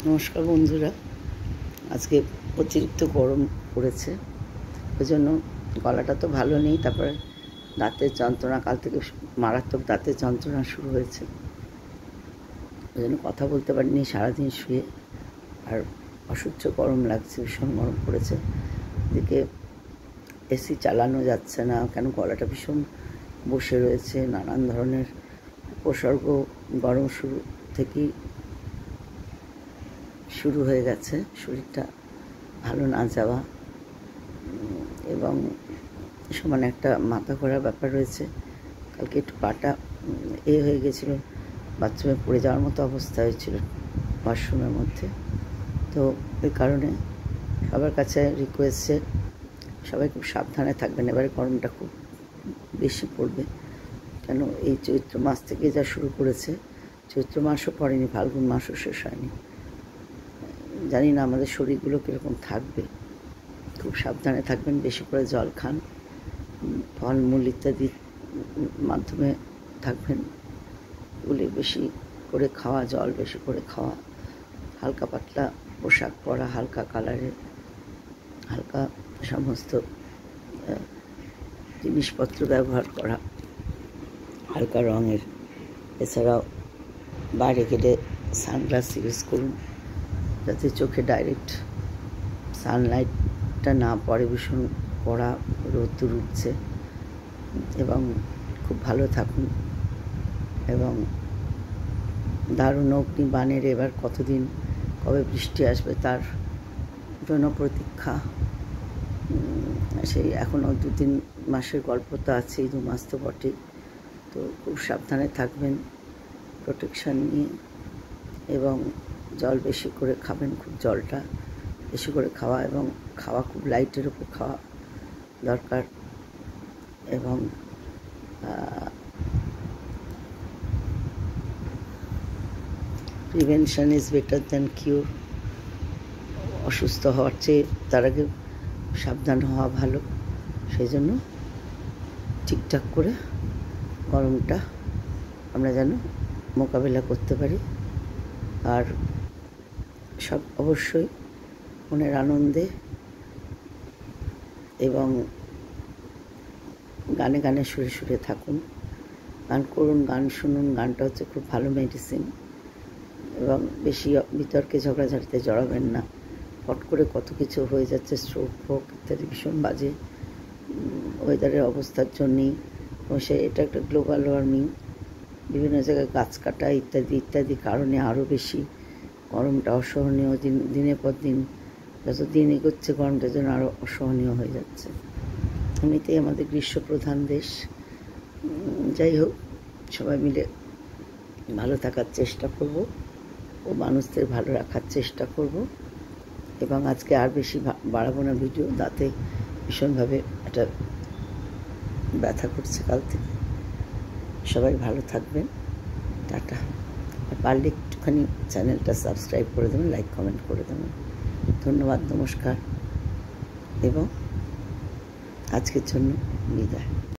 নমস্কার বন্ধুরা। আজকে অতিরিক্ত গরম পড়েছে, ওই জন্য গলাটা তো ভালো নেই। তারপরে দাঁতের যন্ত্রণা, কাল থেকে মারাত্মক দাঁতের যন্ত্রণা শুরু হয়েছে, ওই জন্য কথা বলতে পারিনি সারাদিন শুয়ে। আর অসহ্য গরম লাগছে, ভীষণ গরম পড়েছে। এদিকে এসি চালানো যাচ্ছে না, কেন গলাটা ভীষণ বসে রয়েছে। নানান ধরনের উপসর্গ গরম থেকেই শুরু হয়ে গেছে। শরীরটা ভালো না যাওয়া এবং সমানে একটা মাথা ঘোরার ব্যাপার রয়েছে। কালকে একটু পাটা হয়ে গেছিল, বাথরুমে পড়ে যাওয়ার মতো অবস্থা হয়েছিল ওয়াশরুমের মধ্যে। তো এই কারণে সবার কাছে রিকোয়েস্টে সবাই খুব সাবধানে থাকবেন। এবারে গরমটা খুব বেশি পড়বে, কেন এই চৈত্র মাস থেকে যা শুরু করেছে। চৈত্র মাসও পড়েনি, ফাল্গুন মাসও শেষ হয়নি। জানি না আমাদের শরীরগুলো কীরকম থাকবে। খুব সাবধানে থাকবেন, বেশি করে জল খান, ফলমূল ইত্যাদির মাধ্যমে থাকবেন। এগুলি বেশি করে খাওয়া, জল বেশি করে খাওয়া, হালকা পাতলা পোশাক পরা, হালকা কালারের, হালকা সমস্ত জিনিসপত্র ব্যবহার করা, হালকা রঙের। এছাড়াও বাইরে গেলে সানগ্লাস ইউজ করুন, যাতে চোখে ডাইরেক্ট সানলাইটটা না পড়ে। ভীষণ কড়া রোদ্দুর উঠছে, এবং খুব ভালো থাকুন। এবং দারুণ অগ্নিবাণের এবার কতদিন কবে বৃষ্টি আসবে তার জন্য প্রতীক্ষা। সেই এখনও 2-3 মাসের গল্প তো আছেই, 2 মাস তো বটেই। তো খুব সাবধানে থাকবেন, প্রোটেকশান নিয়ে, এবং জল বেশি করে খাবেন। খুব জলটা বেশি করে খাওয়া, এবং খাওয়া খুব লাইটের উপর খাওয়া দরকার। এবং প্রিভেনশন ইজ বেটার দ্যান কিউর। অসুস্থ হওয়ার চেয়ে তার আগে সাবধান হওয়া ভালো। সেই জন্য ঠিকঠাক করে গরমটা আমরা যেন মোকাবিলা করতে পারি। আর সব অবশ্যই মনের আনন্দে এবং গানে গানে সুরে সুরে থাকুন, গান করুন, গান শুনুন। গানটা হচ্ছে খুব ভালো মেডিসিন। এবং বেশি বিতর্কে ঝগড়াঝাটিতে জড়াবেন না। হট করে কত কিছু হয়ে যাচ্ছে, স্ট্রোক ফোক ইত্যাদি ভীষণ বাজে ওয়েদারের অবস্থার জন্যেই। এবং এটা একটা গ্লোবাল ওয়ার্মিং, বিভিন্ন জায়গায় গাছ কাটা ইত্যাদি ইত্যাদি কারণে আরও বেশি গরমটা অসহনীয়। দিনের পর দিন যত দিন এগোচ্ছে গরমটা যেন আরও অসহনীয় হয়ে যাচ্ছে। এমনিতেই আমাদের গ্রীষ্মপ্রধান দেশ। যাই হোক, সবাই মিলে ভালো থাকার চেষ্টা করব ও মানুষদের ভালো রাখার চেষ্টা করব। এবং আজকে আর বেশি বাড়াবো না ভিডিও। দাঁতে ভীষণভাবে একটা ব্যথা করছে কাল থেকে। সবাই ভালো থাকবেন, টাটা। আর পারলে একটুখানি চ্যানেলটা সাবস্ক্রাইব করে দেবেন, লাইক কমেন্ট করে দেবেন। ধন্যবাদ, নমস্কার, এবং আজকের জন্য বিদায়।